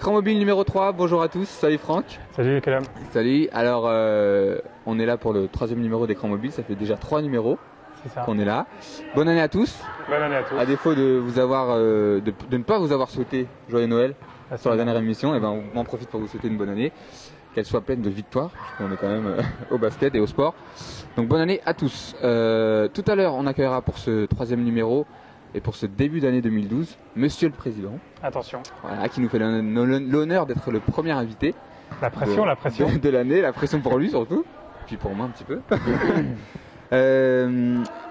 Écran mobile numéro 3, bonjour à tous, salut Franck. Salut Calum. Salut, alors on est là pour le 3e numéro d'Écran mobile, ça fait déjà 3 numéros qu'on est là. Bonne année à tous. Bonne année à tous. À défaut de vous avoir, de ne pas vous avoir souhaité joyeux Noël sur la dernière émission, et ben on en profite pour vous souhaiter une bonne année, qu'elle soit pleine de victoires, parce qu'on est quand même au basket et au sport. Donc bonne année à tous. Tout à l'heure on accueillera pour ce 3e numéro et pour ce début d'année 2012, Monsieur le Président. Attention. Voilà, qui nous fait l'honneur d'être le premier invité. La pression. De l'année, la pression pour lui surtout, puis pour moi un petit peu.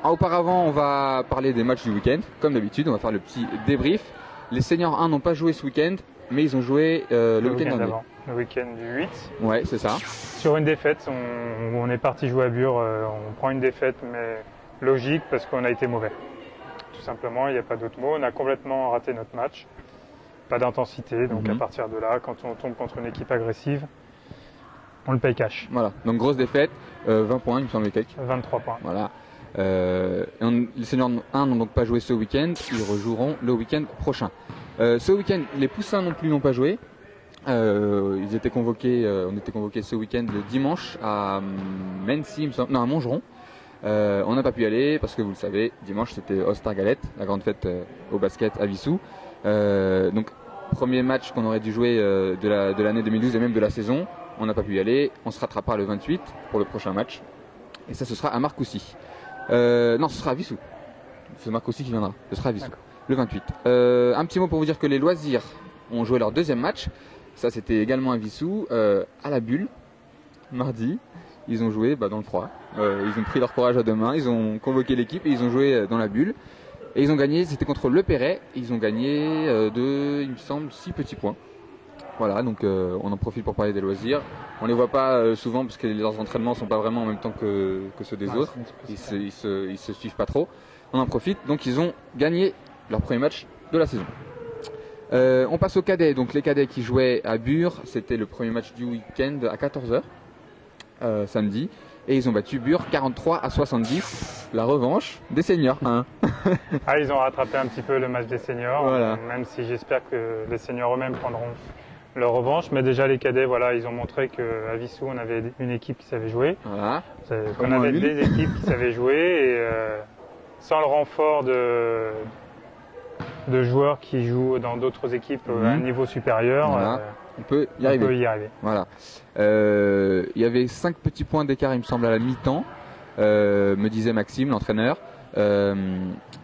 Auparavant, on va parler des matchs du week-end. Comme d'habitude, on va faire le petit débrief. Les seniors 1 n'ont pas joué ce week-end, mais ils ont joué le week-end dernier. Le week-end du 8. Ouais, c'est ça. Sur une défaite, on est parti jouer à Bure. On prend une défaite, mais logique parce qu'on a été mauvais. Tout simplement, il n'y a pas d'autre mot. On a complètement raté notre match. Pas d'intensité, donc à partir de là, quand on tombe contre une équipe agressive, on le paye cash. Voilà, donc grosse défaite, 20 points, il me semble quelques. 23 points. Voilà. Les seniors 1 n'ont donc pas joué ce week-end, ils rejoueront le week-end prochain. Ce week-end, les poussins non plus n'ont pas joué. Ils étaient convoqués, on était convoqués ce week-end le dimanche à Mency, il me semble, non, à Montgeron. On n'a pas pu y aller parce que vous le savez, dimanche c'était Ostergalette, la grande fête au basket à Vissou. Donc premier match qu'on aurait dû jouer de l'année 2012 et même de la saison, on n'a pas pu y aller. On se rattrapera le 28 pour le prochain match et ça ce sera à Marcoussis. Non, ce sera à Vissou. C'est Marcoussis qui viendra. Ce sera à Vissou le 28. Un petit mot pour vous dire que les loisirs ont joué leur 2e match. Ça c'était également à Vissou, à la Bulle, mardi. Ils ont joué dans le froid. Ils ont pris leur courage à deux mains. Ils ont convoqué l'équipe et ils ont joué dans la Bulle. Et ils ont gagné, c'était contre Le Perret. Ils ont gagné il me semble, 6 petits points. Voilà, donc on en profite pour parler des loisirs. On les voit pas souvent parce que leurs entraînements sont pas vraiment en même temps que ceux des autres. Ils se suivent pas trop. On en profite. Donc ils ont gagné leur premier match de la saison. On passe aux cadets. Donc les cadets qui jouaient à Bure, c'était le premier match du week-end à 14h. Samedi, et ils ont battu Bure 43-70, la revanche des seniors 1. Ils ont rattrapé un petit peu le match des seniors, voilà. Même si j'espère que les seniors eux-mêmes prendront leur revanche, mais déjà les cadets, voilà, ils ont montré qu'à Vissou on avait une équipe qui savait jouer, voilà. qu'on avait des équipes qui savaient jouer, et sans le renfort de joueurs qui jouent dans d'autres équipes à un niveau supérieur, voilà. On peut y arriver. Voilà. Il y avait 5 petits points d'écart, il me semble, à la mi-temps, me disait Maxime, l'entraîneur.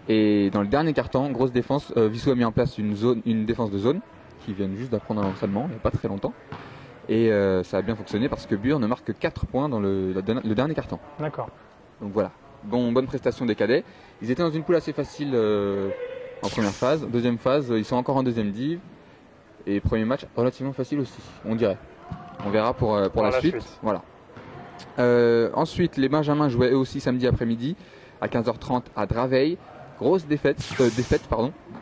Et dans le dernier quart-temps, grosse défense, Vissou a mis en place une défense de zone, qui viennent juste d'apprendre à l'entraînement, il n'y a pas très longtemps. Et ça a bien fonctionné parce que Bure ne marque que 4 points dans le dernier quart-temps. D'accord. Donc voilà, bonne prestation des cadets. Ils étaient dans une poule assez facile en première phase. Deuxième phase, ils sont encore en deuxième div. Et premier match relativement facile aussi, on dirait. On verra pour la suite. Voilà. Ensuite, les Benjamins jouaient eux aussi samedi après-midi à 15h30 à Draveil. Grosse défaite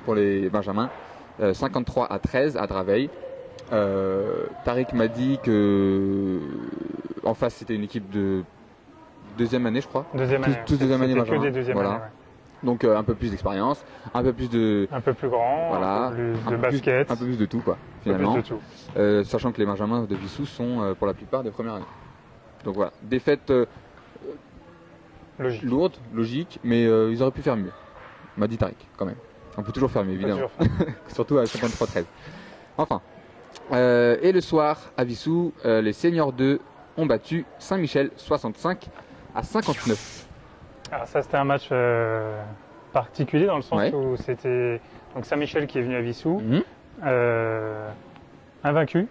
pour les Benjamins. 53-13 à Draveil. Tariq m'a dit que en face c'était une équipe de deuxième année, je crois. Tous deuxième année Benjamin. Que des deuxième année, ouais. Donc un peu plus d'expérience, un peu plus de... Un peu plus grand, voilà, un peu plus de basket. Un peu plus de tout, quoi, finalement. Sachant que les Benjamins de Vissou sont pour la plupart des premières années. Donc voilà, défaite lourde, logique, mais ils auraient pu faire mieux. M'a dit Tariq, quand même. On peut toujours faire mieux, évidemment. Surtout à 53-13. Enfin. Et le soir, à Vissou, les seniors 2 ont battu Saint-Michel 65-59. Alors ça c'était un match particulier dans le sens où c'était donc Saint-Michel qui est venu à Vissou, invaincu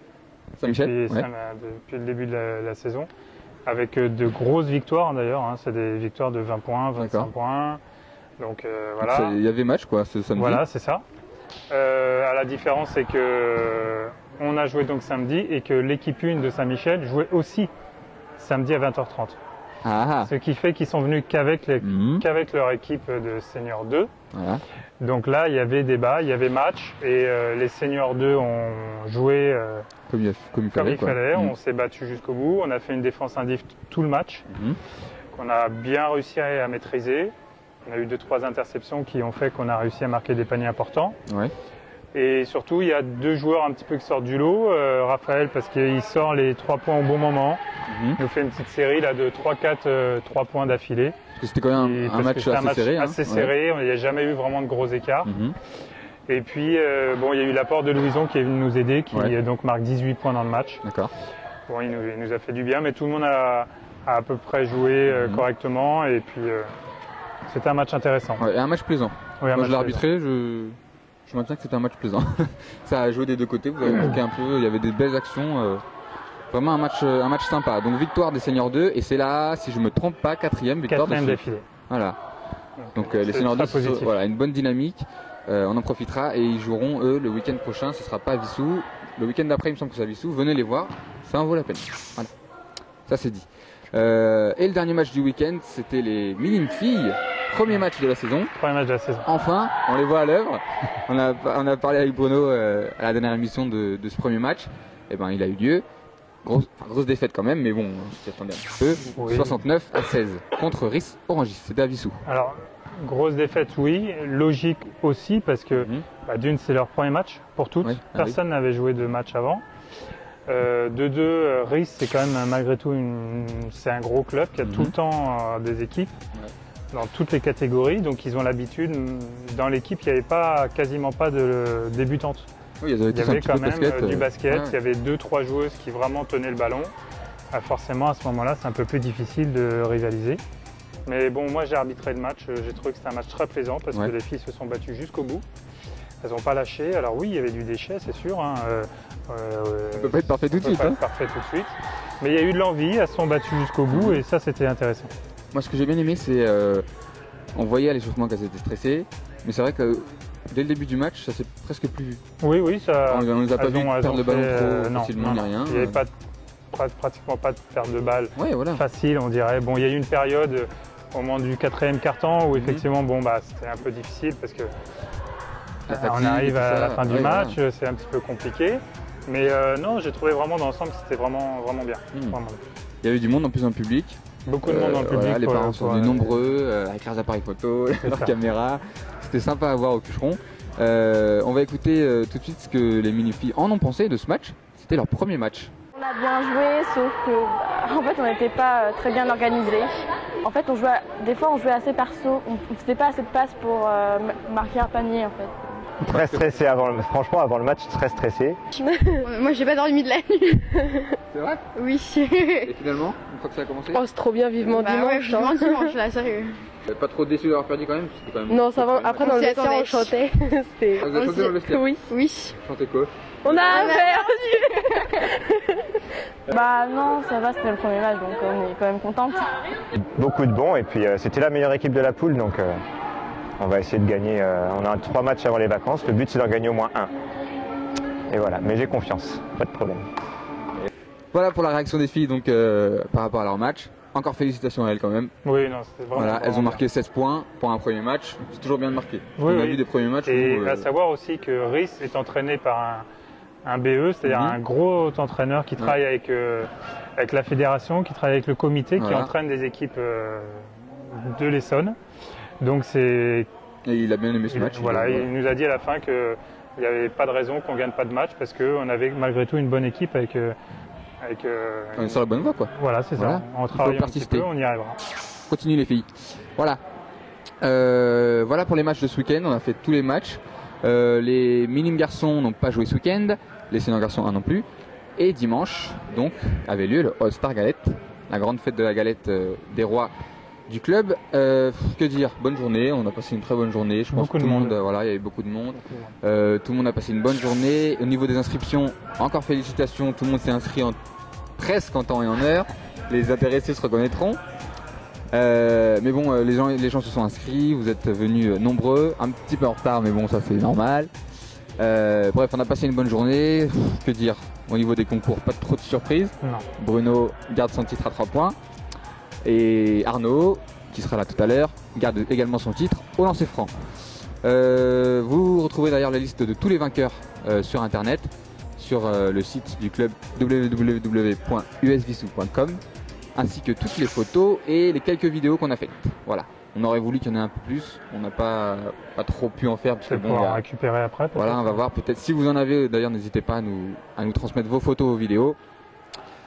Saint-Michel depuis le début de la saison, avec de grosses victoires d'ailleurs, c'est des victoires de 20 points, 25 points, donc voilà. Il y avait match quoi ce samedi. Voilà, c'est ça. À la différence c'est que on a joué donc samedi et que l'équipe 1 de Saint-Michel jouait aussi samedi à 20h30. Ce qui fait qu'ils sont venus qu'avec leur équipe de Senior 2. Voilà. Donc là, il y avait débat, il y avait match et les Senior 2 ont joué comme il fallait. On s'est battu jusqu'au bout. On a fait une défense indiv tout le match qu'on a bien réussi à maîtriser. On a eu 2-3 interceptions qui ont fait qu'on a réussi à marquer des paniers importants. Et surtout, il y a 2 joueurs un petit peu qui sortent du lot. Raphaël, parce qu'il sort les 3 points au bon moment. Il nous fait une petite série là, de 3-4 3 points d'affilée. C'était quand même un match assez serré. Il n'y a jamais eu vraiment de gros écarts. Et puis, bon, il y a eu l'apport de Louison qui est venu nous aider, qui donc marque 18 points dans le match. D'accord. Bon, il nous a fait du bien, mais tout le monde a à peu près joué correctement. Et puis, c'était un match intéressant. Ouais, et un match plaisant. Oui, moi, je l'ai arbitré, je maintiens que c'était un match plaisant. Ça a joué des deux côtés, vous avez marqué un peu, il y avait des belles actions. Vraiment un match sympa. Donc victoire des Seniors 2, et c'est là, si je ne me trompe pas, 4e victoire d'affilée. Voilà. Donc les Seniors 2, voilà, une bonne dynamique. On en profitera et ils joueront eux le week-end prochain. Ce ne sera pas à Vissou. Le week-end d'après, il me semble que c'est à Vissou. Venez les voir, ça en vaut la peine. Voilà. Ça c'est dit. Et le dernier match du week-end, c'était les minimes filles. Premier match de la saison. Premier match de la saison. Enfin, on les voit à l'œuvre. On a parlé avec Bruno à la dernière émission de ce premier match. Et ben, il a eu lieu. Grosse défaite quand même, mais bon, on s'y attendait un petit peu. Oui. 69-16 contre RIS Orangis. C'était à Vissou. Alors, grosse défaite, oui. Logique aussi, parce que d'une, c'est leur premier match pour toutes. Oui. Personne n'avait joué de match avant. De deux, RIS, c'est quand même malgré tout c'est un gros club qui a tout le temps des équipes dans toutes les catégories. Donc, ils ont l'habitude. Dans l'équipe, il n'y avait quasiment pas de débutantes. Oui, il y avait quand même du basket, il y avait 2-3 joueuses qui vraiment tenaient le ballon. Forcément, à ce moment-là, c'est un peu plus difficile de rivaliser. Mais bon, moi j'ai arbitré le match, j'ai trouvé que c'était un match très plaisant parce que les filles se sont battues jusqu'au bout. Elles n'ont pas lâché. Alors oui, il y avait du déchet, c'est sûr. Ça ne peut pas être parfait tout de suite. Mais il y a eu de l'envie, elles se sont battues jusqu'au bout et ça, c'était intéressant. Moi, ce que j'ai bien aimé, c'est on voyait à l'échauffement qu'elles étaient stressées, mais c'est vrai que dès le début du match, ça s'est presque plus vu. Oui, ça. On ne nous a pas vu perdre le ballon trop facilement, ni rien. Il n'y avait pratiquement pas de perte de balle facile, on dirait. Bon, il y a eu une période au moment du 4e quart-temps où effectivement, c'était un peu difficile parce que on arrive à la fin du match, c'est un petit peu compliqué. Mais non, j'ai trouvé vraiment dans l'ensemble que c'était vraiment bien. Il y avait du monde en plus dans le public. Beaucoup de monde dans le public. Les parents sont venus nombreux, avec leurs appareils photo, leurs caméras. C'était sympa à voir au Cucheron. On va écouter tout de suite ce que les mini-filles en ont pensé de ce match. C'était leur premier match. On a bien joué, sauf que en fait, on n'était pas très bien organisé. En fait, des fois, on jouait assez perso. On ne faisait pas assez de passes pour marquer un panier, en fait. Très stressé franchement avant le match, très stressé. Moi j'ai pas dormi de la nuit. C'est vrai? Oui. Et finalement, une fois que ça a commencé? Oh, c'est trop bien, vivement dimanche. Vivement dimanche là, sérieux. Pas trop déçu d'avoir perdu quand même, Non, ça va. Après dans le vestiaire on chantait. Vous avez chanté dans le vestiaire? Oui. Chantez quoi? On a perdu. Non, ça va, c'était le premier match, donc on est quand même contente. Beaucoup de bons et puis c'était la meilleure équipe de la poule, donc on va essayer de gagner. On a 3 matchs avant les vacances, le but c'est d'en gagner au moins 1. Et voilà, mais j'ai confiance, pas de problème. Voilà pour la réaction des filles donc par rapport à leur match. Encore félicitations à elles quand même. Oui, non, c'était vraiment. Voilà, elles ont marqué 16 points pour un premier match. C'est toujours bien de marquer. On a vu des premiers matchs. Et à savoir aussi que RIS est entraîné par un BE, c'est-à-dire un gros entraîneur qui travaille avec la fédération, qui travaille avec le comité, qui entraîne des équipes de l'Essonne. Donc c'est. Et il a bien aimé ce match. Voilà, il nous a dit à la fin qu'il n'y avait pas de raison qu'on ne gagne pas de match parce qu'on avait malgré tout une bonne équipe avec. On est sur la bonne voie quoi. Voilà, c'est ça. En travaillant un petit peu, on y arrivera. Continue les filles. Voilà. Voilà pour les matchs de ce week-end. On a fait tous les matchs. Les minimes garçons n'ont pas joué ce week-end. Les seniors garçons non plus. Et dimanche, donc, avait lieu le All-Star Galette, la grande fête de la galette des rois du club. Que dire? Bonne journée. On a passé une très bonne journée. Je pense que tout le monde. Voilà, il y avait beaucoup de monde. Tout le monde a passé une bonne journée. Au niveau des inscriptions, encore félicitations. Tout le monde s'est inscrit presque en temps et en heure. Les intéressés se reconnaîtront. Mais bon, les gens se sont inscrits. Vous êtes venus nombreux. Un petit peu en retard, mais bon, ça c'est normal. Bref, on a passé une bonne journée. Que dire? Au niveau des concours, pas trop de surprises. Non. Bruno garde son titre à 3 points. Et Arnaud, qui sera là tout à l'heure, garde également son titre au lancer franc. Vous retrouvez d'ailleurs la liste de tous les vainqueurs sur internet, sur le site du club www.usvissou.com, ainsi que toutes les photos et les quelques vidéos qu'on a faites. Voilà. On aurait voulu qu'il y en ait un peu plus. On n'a pas trop pu en faire. C'est bon, à récupérer après. Voilà, on va voir. Peut-être si vous en avez, d'ailleurs, n'hésitez pas à nous transmettre vos photos, vos vidéos.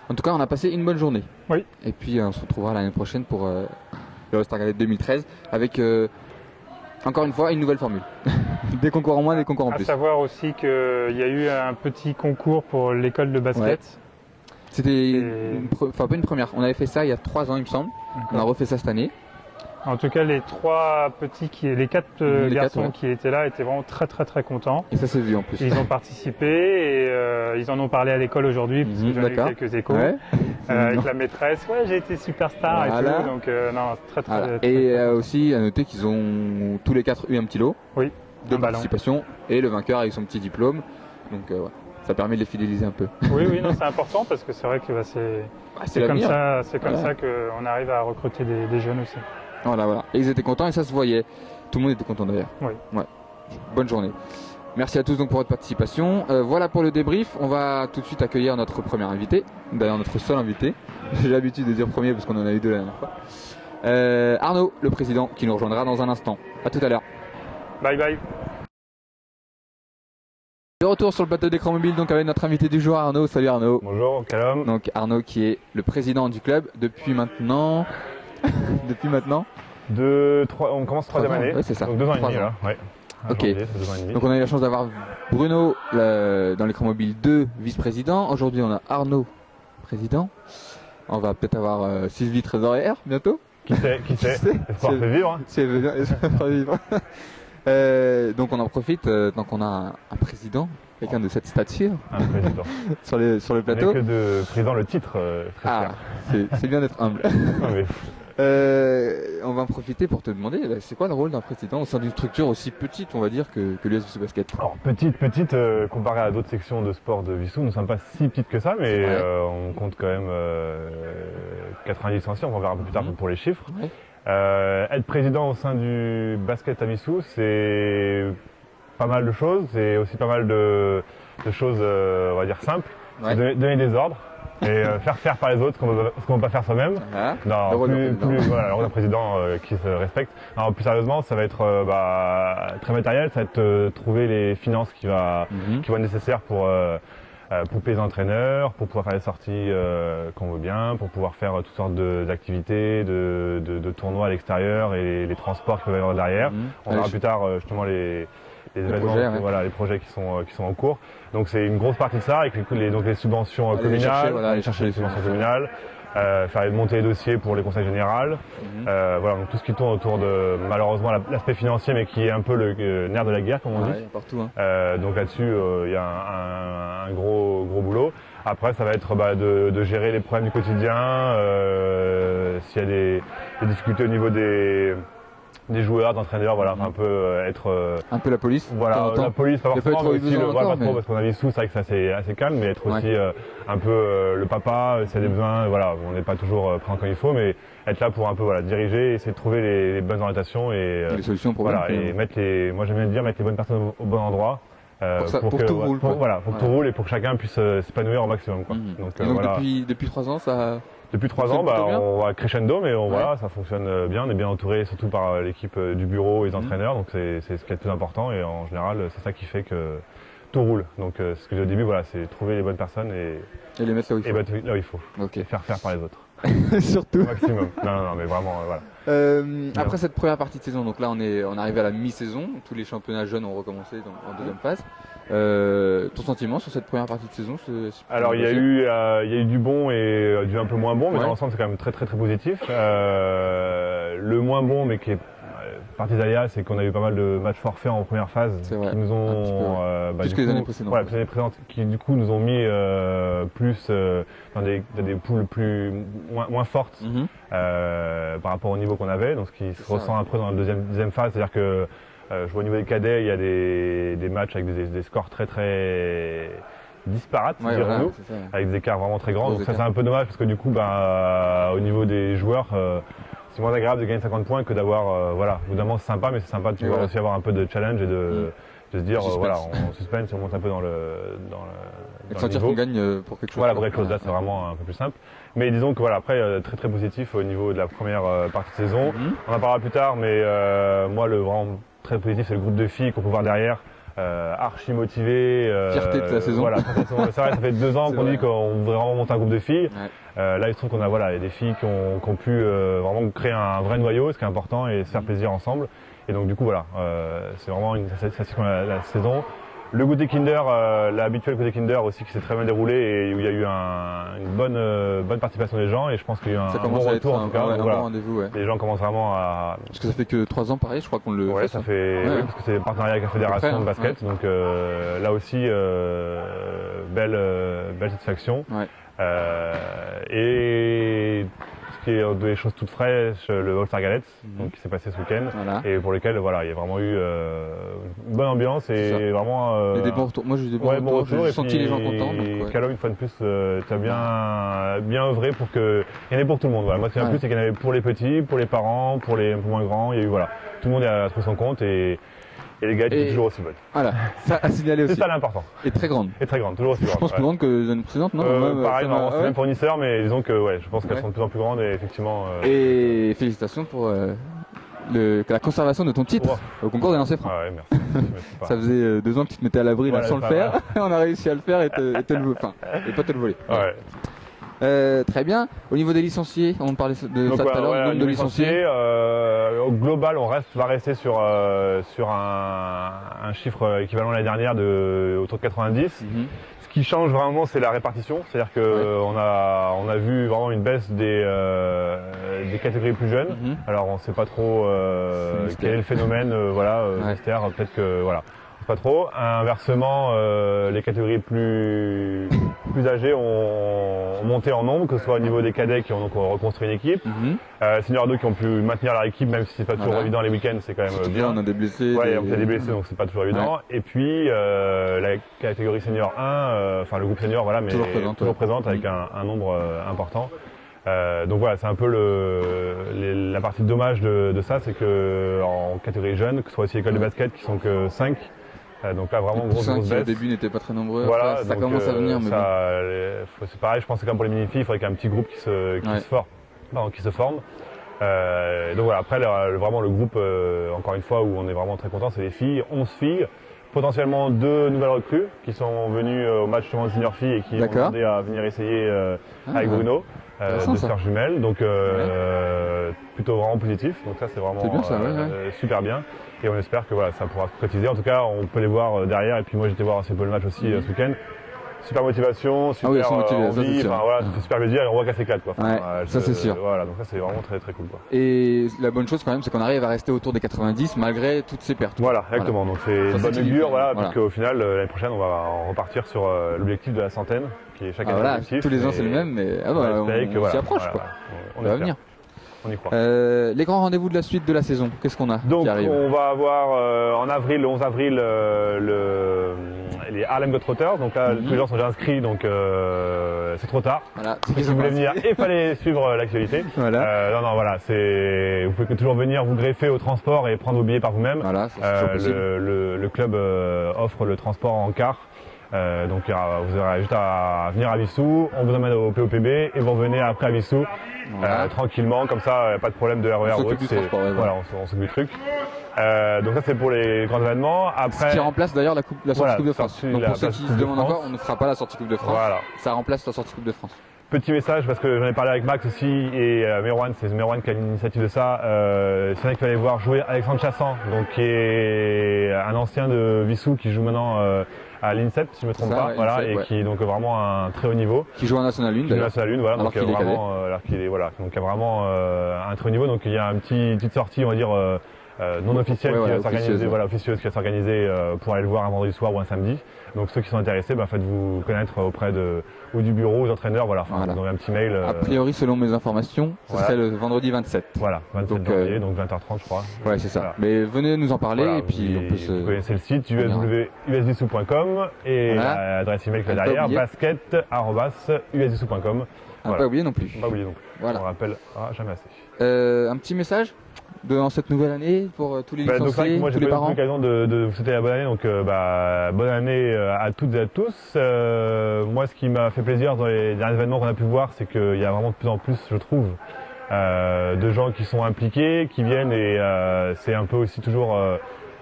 En tout cas, on a passé une bonne journée. Oui. Et puis, on se retrouvera l'année prochaine pour le All-Star Galette 2013 avec, encore une fois, une nouvelle formule. Des concours en moins, des concours en plus. À savoir aussi qu'il y a eu un petit concours pour l'école de basket. Ouais. C'était pas une première. On avait fait ça il y a 3 ans, il me semble. On a refait ça cette année. En tout cas, les 4 garçons qui étaient là étaient vraiment très contents. Et ça s'est vu en plus. Ils ont participé et ils en ont parlé à l'école aujourd'hui parce que j'en ai eu quelques échos. Ouais. Avec la maîtresse, j'ai été superstar et tout. Donc très. Et aussi à noter qu'ils ont tous les 4 eu un petit lot de participation et le vainqueur avec son petit diplôme. Donc ça permet de les fidéliser un peu. Oui, non, c'est important parce que c'est vrai que c'est comme ça qu'on arrive à recruter des jeunes aussi. Voilà. Et ils étaient contents et ça se voyait. Tout le monde était content d'ailleurs. Oui. Ouais. Bonne journée. Merci à tous donc pour votre participation. Voilà pour le débrief. On va tout de suite accueillir notre premier invité. D'ailleurs notre seul invité. J'ai l'habitude de dire premier parce qu'on en a eu 2 la dernière fois. Arnaud, le président, qui nous rejoindra dans un instant. À tout à l'heure. Bye bye. De retour sur le plateau d'écran mobile donc avec notre invité du jour Arnaud. Salut Arnaud. Bonjour Calum. Donc Arnaud qui est le président du club depuis maintenant. On commence 3e année. Ouais, c'est ça. Donc 2 ans et demi là. Ouais. Ok. Donc on a eu la chance d'avoir Bruno dans l'écran mobile 2 vice-président. Aujourd'hui on a Arnaud président. On va peut-être avoir Sylvie trésorière bientôt. Qui sait Espoir fait vivre. Si elle veut bien, espoir fait vivre. Donc on en profite tant qu'on a un président, quelqu'un de cette stature. Un président. sur le plateau. Que de président le titre. C'est bien d'être humble. Non, mais... on va en profiter pour te demander, c'est quoi le rôle d'un président au sein d'une structure aussi petite, on va dire, que l'US Basket? Alors petite, comparée à d'autres sections de sport de Vissou, nous ne sommes pas si petites que ça, mais on compte quand même 90 licenciés, on verra un peu plus tard pour les chiffres. Ouais. Être président au sein du basket à Vissou, c'est pas mal de choses, c'est aussi pas mal de choses, on va dire, simples. Ouais. Donner des ordres. Et faire par les autres ce qu'on ne peut pas faire soi-même. Le rôle d'un président qui se respecte. Alors, plus sérieusement, ça va être très matériel, ça va être trouver les finances qui vont être nécessaires pour payer les entraîneurs, pour pouvoir faire les sorties qu'on veut bien, pour pouvoir faire toutes sortes d'activités, de tournois à l'extérieur et les transports qu'il va y avoir derrière. On verra plus tard justement les projets qui sont en cours. Donc c'est une grosse partie de ça avec les subventions communales, aller chercher les subventions communales, faire monter les dossiers pour les conseils généraux. Donc tout ce qui tourne autour de malheureusement l'aspect financier, mais qui est un peu le nerf de la guerre, comme on dit. Partout, donc là-dessus, il y a un gros boulot. Après, ça va être de gérer les problèmes du quotidien, s'il y a des difficultés au niveau des joueurs, d'entraîneurs, un peu être... un peu la police. Voilà, la police, pas forcément, mais aussi pas trop, parce qu'on a vu sous, c'est vrai que c'est assez calme, mais être aussi un peu le papa, s'il y a des besoins, on n'est pas toujours présent comme il faut, mais être là pour un peu diriger, essayer de trouver les bonnes orientations et les solutions pour et moi j'aime bien dire mettre les bonnes personnes au bon endroit. Pour que tout roule. Pour que tout roule et pour que chacun puisse s'épanouir au maximum. Donc depuis 3 ans, ça... Depuis 3 ans, on va crescendo, mais ça fonctionne bien. On est bien entouré, surtout par l'équipe du bureau et les entraîneurs, donc c'est ce qui est le plus important. Et en général, c'est ça qui fait que tout roule. Donc ce que j'ai dit au début, c'est trouver les bonnes personnes et les mettre là où il faut. Et faire par les autres. Surtout. Au maximum. Non, mais vraiment, après cette première partie de saison, donc là on est arrivé à la mi-saison, tous les championnats jeunes ont recommencé en deuxième phase. Ton sentiment sur cette première partie de saison? Alors il y a eu du bon et du un peu moins bon, mais dans l'ensemble c'est quand même très positif. Le moins bon, mais qui est partie d'aléa, c'est qu'on a eu pas mal de matchs forfaits en première phase qui nous ont plus que les années précédentes. Voilà, les années précédentes, qui du coup nous ont mis plus dans des poules moins fortes par rapport au niveau qu'on avait, donc ce qui se ressent après dans la deuxième phase, c'est-à-dire que je vois au niveau des cadets, il y a des matchs avec des scores très disparates, dirons-nous, avec des écarts vraiment très grands. Donc ça c'est un peu dommage parce que du coup, au niveau des joueurs, c'est moins agréable de gagner 50 points que d'avoir, évidemment c'est sympa, mais c'est sympa de pouvoir aussi avoir un peu de challenge de se dire voilà, on suspense, on monte un peu dans le et de sentir qu'on gagne pour quelque chose. Voilà, pour quelque chose, là c'est vraiment un peu plus simple. Mais disons que voilà, après très très positif au niveau de la première partie de saison. On en parlera plus tard, mais moi le vraiment très positif c'est le groupe de filles qu'on peut voir derrière. Archi motivé. Fierté de la saison. Voilà, ça fait 2 ans qu'on dit qu'on voudrait vraiment monter un groupe de filles. Ouais. Là, il se trouve qu'on a voilà, des filles qui ont pu vraiment créer un vrai noyau, ce qui est important, et se faire plaisir ensemble. Et donc du coup voilà, c'est vraiment une satisfaction la saison. Le goûter Kinder, l'habituel goûter Kinder aussi qui s'est très bien déroulé et où il y a eu une bonne participation des gens et je pense qu'il y a eu un bon retour en tout cas. Un bon rendez-vous. Ouais. Les gens commencent vraiment à... Parce que ça fait que 3 ans pareil, je crois qu'on le fait. Ça fait, oui, parce que c'est partenariat avec la fédération de basket, donc là aussi belle satisfaction. Ouais. Et ce qui est des choses toutes fraîches, le All-Star Galette, donc qui s'est passé ce week-end, et pour lequel voilà, il y a vraiment eu une bonne ambiance et vraiment. Et des bons retours. Moi j'ai eu des bons retours, j'ai senti les gens contents. Calo, une fois de plus, tu as bien œuvré pour qu'il y en ait pour tout le monde. Voilà. Moi ce qui m'a plu, c'est qu'il y en avait pour les petits, pour les parents, pour les un peu moins grands. Il y a eu voilà, tout le monde a trouvé son compte et les gars étaient toujours aussi bonnes. Voilà, ça à signaler aussi. C'est ça l'important. Et très grande. Et très grande, toujours aussi grande. Je pense plus grande que les années précédentes, non pareil, c'est même fournisseur, mais disons que je pense qu'elles sont de plus en plus grandes et effectivement. Et félicitations pour la conservation de ton titre au concours des lancers francs. Ah ouais, merci. Ça faisait 2 ans que tu te mettais à l'abri là sans le faire. On a réussi à le faire et pas te le voler. Ouais. Très bien. Au niveau des licenciés, on parlait de ça tout à l'heure, le nombre de licenciés. Au global, on va rester sur un chiffre équivalent l'année dernière autour de 90. Ce qui change vraiment, c'est la répartition. C'est-à-dire qu'on a vu vraiment une baisse des catégories plus jeunes. Alors, on ne sait pas trop quel est le phénomène. Mystère. Peut-être que voilà. Pas trop. Inversement, les catégories plus âgées ont monté en nombre, que ce soit au niveau des cadets qui ont donc reconstruit une équipe, seniors 2 qui ont pu maintenir leur équipe, même si c'est pas toujours évident les week-ends, c'est quand même bien. On a des blessés. Ouais, on a des blessés, donc c'est pas toujours évident. Et puis la catégorie senior 1, enfin le groupe senior, voilà, mais toujours présente avec un nombre important. Donc voilà, c'est un peu la partie dommage de ça, c'est que en catégorie jeune, que ce soit aussi l'école de basket qui sont que 5. Donc là vraiment grosse baisse. Au début n'étaient pas très nombreux. Voilà, ça commence à venir, mais c'est pareil. Je pense que c'est comme pour les mini-filles, il faudrait qu'il y ait un petit groupe qui se forme. Donc voilà, après vraiment le groupe, encore une fois, où on est vraiment très content, c'est les filles, 11 filles, potentiellement 2 nouvelles recrues qui sont venues au match de senior filles et qui ont demandé à venir essayer avec Bruno. De sœurs jumelles, donc plutôt vraiment positif. Donc ça c'est vraiment super bien. Et on espère que voilà, ça pourra se concrétiser. En tout cas, on peut les voir derrière. Et puis moi j'étais voir assez peu le match aussi ce week-end. Super motivation, super envie, c'est super plaisir et on voit qu'elle s'éclate quoi. Ça c'est sûr. Voilà, donc ça c'est vraiment très très cool quoi. Et la bonne chose quand même, c'est qu'on arrive à rester autour des 90 malgré toutes ces pertes. Voilà, exactement. Donc c'est une bonne augure, parce qu'au final l'année prochaine on va repartir sur l'objectif de la centaine, qui est chaque année l'objectif. Tous les ans c'est le même, mais on s'y approche quoi. On va venir. On y croit. Les grands rendez-vous de la suite de la saison, qu'est-ce qu'on a qui arrive ? On va avoir en avril, le 11 avril, les Harlem Globetrotters. Donc là, tous les gens sont déjà inscrits, donc c'est trop tard. Voilà. Si vous voulez venir, il fallait suivre l'actualité. Voilà. Vous pouvez toujours venir vous greffer au transport et prendre vos billets par vous-même. Voilà, le club offre le transport en car. Donc vous aurez juste à venir à Vissou, on vous emmène au POPB et vous revenez après à Vissou tranquillement, comme ça pas de problème de RER. On s'occupe du truc. Donc ça c'est pour les grands événements. Après, ce qui remplace d'ailleurs la sortie Coupe de France. Donc pour ceux qui se demandent encore, on ne fera pas la sortie Coupe de France. Voilà. Ça remplace la sortie Coupe de France. Petit message, parce que j'en ai parlé avec Max aussi et Merwan, c'est Merwan qui a l'initiative de ça. C'est vrai qu'il fallait voir jouer Alexandre Chassan, donc qui est un ancien de Vissou qui joue maintenant à l'INSEP, si je ne me trompe pas, et qui est donc vraiment un très haut niveau. Qui joue en National 1 d'ailleurs. Donc il y a vraiment un très haut niveau. Donc il y a une petite sortie, on va dire non officielle qui va s'organiser, officieuse qui va s'organiser pour aller le voir un vendredi soir ou un samedi. Donc ceux qui sont intéressés, faites-vous connaître auprès ou du bureau, aux entraîneurs, vous avez un petit mail. A priori, selon mes informations, ce serait le vendredi 27. Voilà, 27 janvier, donc 20h30 je crois. Ouais, c'est ça. Voilà. Mais venez nous en parler et puis on peut se... Vous connaissez le site usdissou.com et l'adresse email qui est derrière, basket@usdissou.com. Pas oublier non plus. Pas oublier non plus. Voilà. On rappelle jamais assez. Un petit message dans cette nouvelle année pour tous les licenciés, moi, tous les parents? J'ai pas eu l'occasion de vous souhaiter la bonne année, donc bonne année à toutes et à tous. Moi, ce qui m'a fait plaisir dans les derniers événements qu'on a pu voir, c'est qu'il y a vraiment de plus en plus, je trouve, de gens qui sont impliqués, qui viennent, et c'est un peu aussi toujours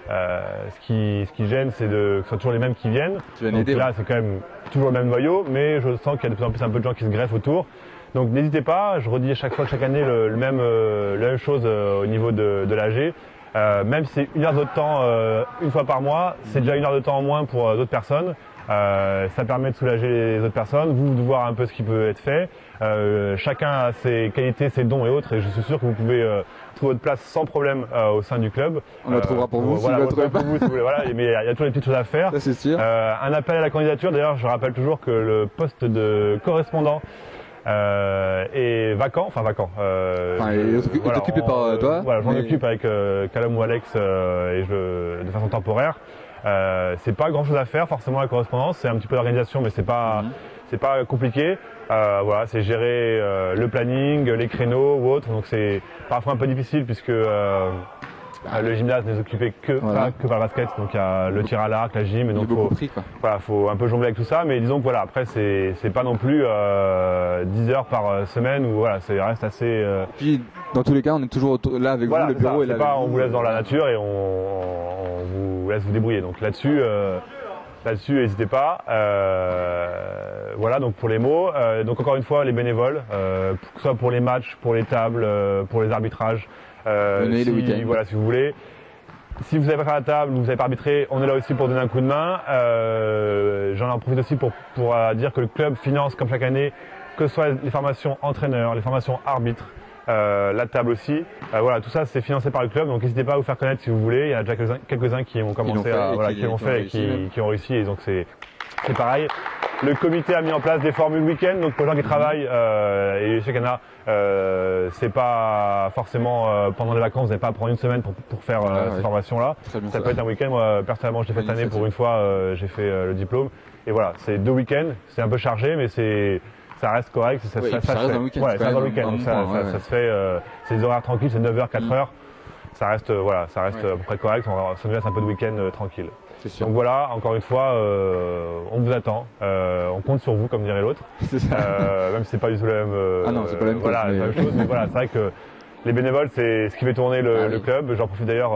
ce qui gêne, c'est que ce soit toujours les mêmes qui viennent. Donc là, c'est quand même toujours le même noyau, mais je sens qu'il y a de plus en plus un peu de gens qui se greffent autour. Donc n'hésitez pas, je redis chaque année la même chose au niveau de l'AG. Même si c'est 1 heure de temps une fois par mois, c'est déjà 1 heure de temps en moins pour d'autres personnes. Ça permet de soulager les autres personnes, vous de voir un peu ce qui peut être fait. Chacun a ses qualités, ses dons et autres, et je suis sûr que vous pouvez trouver votre place sans problème au sein du club. On la trouvera pour vous, voilà, si vous la trouvez pas. Pour vous, si vous voulez, voilà, mais il y a toujours des petites choses à faire. Ça, c'est sûr. Un appel à la candidature, d'ailleurs je rappelle toujours que le poste de correspondant est vacant, il est occupé par toi. Voilà, j'en occupe avec Calum ou Alex de façon temporaire. C'est pas grand chose à faire forcément la correspondance, c'est un petit peu d'organisation, mais c'est pas compliqué. Voilà, c'est gérer le planning, les créneaux ou autre, donc c'est parfois un peu difficile puisque le gymnase n'est occupé que par le basket, donc il y a le tir à l'arc, la gym, et donc faut un peu jongler avec tout ça, mais disons que voilà, après c'est pas non plus 10 heures par semaine, ou voilà, ça reste assez. Puis dans tous les cas, on est toujours là avec vous, le bureau est là. On vous laisse dans la nature et on vous laisse vous débrouiller. Donc là-dessus, n'hésitez pas. Voilà, donc pour les mots. Donc encore une fois, les bénévoles, que ce soit pour les matchs, pour les tables, pour les arbitrages. Si vous voulez. Si vous n'avez pas fait la table, vous n'avez pas arbitré, on est là aussi pour donner un coup de main. J'en profite aussi pour dire que le club finance, comme chaque année, que ce soit les formations entraîneurs, les formations arbitres, la table aussi. Voilà, tout ça c'est financé par le club, donc n'hésitez pas à vous faire connaître si vous voulez. Il y a déjà quelques-uns qui ont commencé qui ont réussi, et donc c'est pareil. Le comité a mis en place des formules week-end, donc pour les gens qui travaillent, et je sais qu'il y en a, c'est pas forcément pendant les vacances, vous n'avez pas à prendre une semaine pour faire cette formation-là. Ça peut être un week-end. Moi personnellement, je l'ai fait cette année pour une fois, j'ai fait le diplôme, et voilà, c'est 2 week-ends, c'est un peu chargé, mais ça reste correct, ça reste un week-end. Ouais, ça reste un week-end, donc ça se fait, c'est des horaires tranquilles, c'est 9h, 4h, ça reste à peu près correct, ça nous laisse un peu de week-end tranquille. Donc voilà, encore une fois, on vous attend, on compte sur vous, comme dirait l'autre, même si c'est pas du tout la même, c'est pas la même chose, la même chose, mais voilà, c'est vrai que les bénévoles, c'est ce qui fait tourner le club. J'en profite d'ailleurs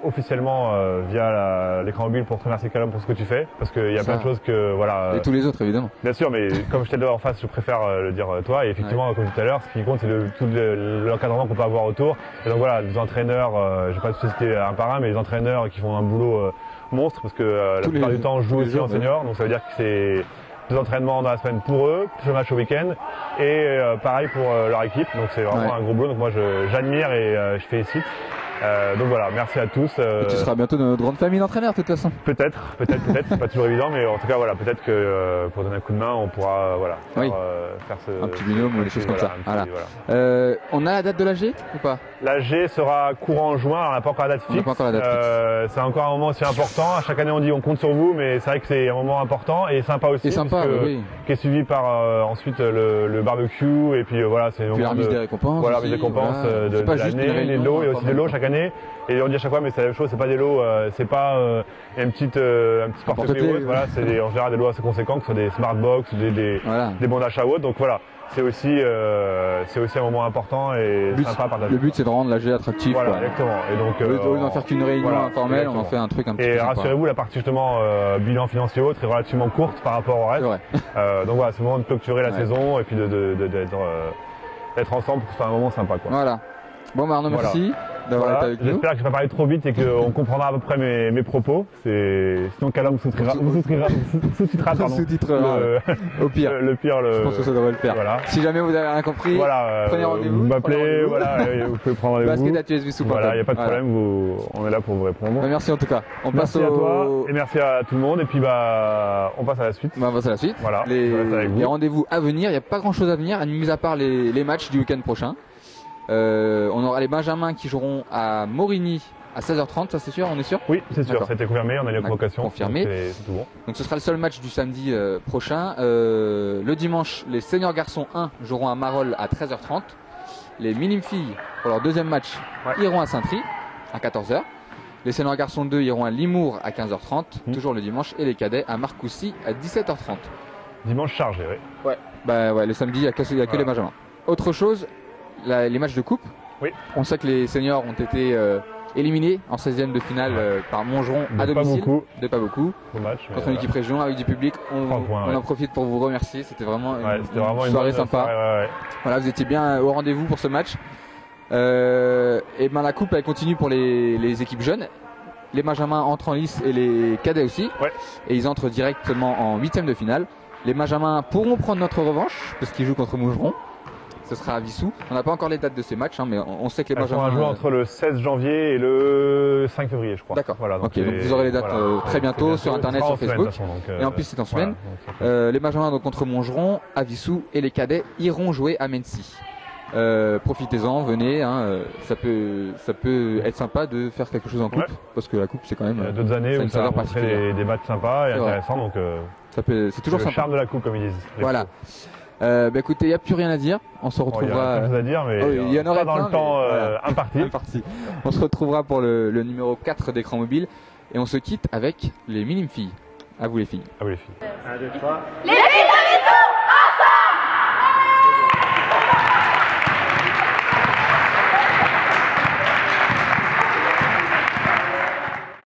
officiellement via l'écran mobile pour te remercier Calum pour ce que tu fais, parce qu'il y a plein de choses que voilà. Et tous les autres évidemment. Bien sûr, mais comme je t'ai en face, je préfère le dire toi. Et effectivement, comme tout à l'heure, ce qui compte, c'est tout l'encadrement qu'on peut avoir autour. Et donc voilà, les entraîneurs, je vais pas tout citer un par un, mais les entraîneurs qui font un boulot monstre, parce que la plupart du temps, je joue aussi en senior, donc ça veut dire que c'est 2 entraînements dans la semaine pour eux, plus le match au week-end, et pareil pour leur équipe, donc c'est vraiment un gros boulot, donc moi j'admire et je félicite. Donc voilà, merci à tous. Et tu seras bientôt dans notre grande famille d'entraîneurs de toute façon. Peut-être, c'est pas toujours évident, mais en tout cas voilà, peut-être que pour donner un coup de main, on pourra faire un petit binôme ou des choses comme ça. On a la date de l'AG ou pas? L'AG sera courant juin, on n'a pas encore la date fixe. C'est encore un moment aussi important. À chaque année on dit on compte sur vous, mais c'est vrai que c'est un moment important et sympa aussi. Et sympa, qui est suivi par ensuite le barbecue, et puis voilà, c'est le moment de récompenses. Voilà, des récompenses de l'année, les lots, il y a aussi des lots chaque année. Et on dit à chaque fois, mais c'est la même chose, c'est pas des lots, c'est pas un petit portefeuille. Voilà, c'est en général des lots assez conséquents, que ce soit des smartbox, des bons d'achat ou autres. Donc voilà, c'est aussi un moment important et sympa à partager. Le but, c'est de rendre l'AG attractif. Voilà, exactement. Et donc, au lieu d'en faire qu'une réunion informelle, on en fait un truc un petit peu. Et rassurez-vous, la partie justement bilan financier autre est relativement courte par rapport au reste. Donc voilà, c'est le moment de clôturer la saison et puis d'être ensemble pour faire un moment sympa, quoi. Voilà. Bon, Arnaud, merci d'avoir été avec nous. J'espère que je ne vais pas parler trop vite et qu'on comprendra à peu près mes propos. Sinon, Calum sous-titrera. Au pire. Le pire. Je pense que ça devrait le faire. Voilà. Si jamais vous n'avez rien compris, prenez rendez-vous. Vous m'appelez, vous pouvez prendre rendez-vous. Basket@usbsou.com. Voilà, il n'y a pas de problème, on est là pour vous répondre. Merci en tout cas. Merci à toi et merci à tout le monde. Et puis on passe à la suite. On passe à la suite. Voilà. Les rendez-vous à venir, il n'y a pas grand chose à venir, mis à part les matchs du week-end prochain. On aura les Benjamins qui joueront à Morigny à 16h30, ça c'est sûr, on est sûr? Oui, c'est sûr, ça a été confirmé, on a eu la convocation. Confirmé. C'est tout bon. Donc ce sera le seul match du samedi prochain. Le dimanche, les seniors garçons 1 joueront à Marolles à 13h30. Les minimes filles, pour leur deuxième match, iront à Saint-Try à 14 h. Les seniors garçons 2 iront à Limours à 15 h 30, toujours le dimanche. Et les cadets à Marcoussis à 17 h 30. Dimanche chargé, oui. Ouais, bah ouais, le samedi, il n'y a que les benjamins. Autre chose, les matchs de coupe. Oui. On sait que les seniors ont été éliminés en 16e de finale par Montgeron à domicile. De pas beaucoup. Match, contre une équipe région avec du public. On en profite pour vous remercier. C'était vraiment une soirée sympa. Voilà, vous étiez bien au rendez-vous pour ce match. Et ben la coupe elle continue pour les équipes jeunes. Les benjamins entrent en lice et les cadets aussi. Et ils entrent directement en 8e de finale. Les benjamins pourront prendre notre revanche parce qu'ils jouent contre Montgeron. Ce sera à Vissou. On n'a pas encore les dates de ces matchs, mais on sait que les benjamins. On va jouer entre le 16 janvier et le 5 février, je crois. D'accord. Voilà, donc vous aurez les dates très bientôt sur internet, sur Facebook. Et en plus, c'est en semaine. Les benjamins donc contre Montgeron, à Vissou, et les cadets iront jouer à Mency. Profitez-en, venez. Ça peut être sympa de faire quelque chose en coupe, parce que la coupe c'est quand même. Il y a d'autres années où ça va montrer des matchs sympas et intéressants, donc. C'est toujours sympa. Le charme de la coupe, comme ils disent. Voilà. Écoutez, il n'y a plus rien à dire. On se retrouvera. Il y a à dire, mais il y en aurait pas dans le temps imparti. On se retrouvera pour le numéro 4 d'écran mobile. Et on se quitte avec les minimes filles. À vous les filles. À vous les filles. 1, 2, 3. Les filles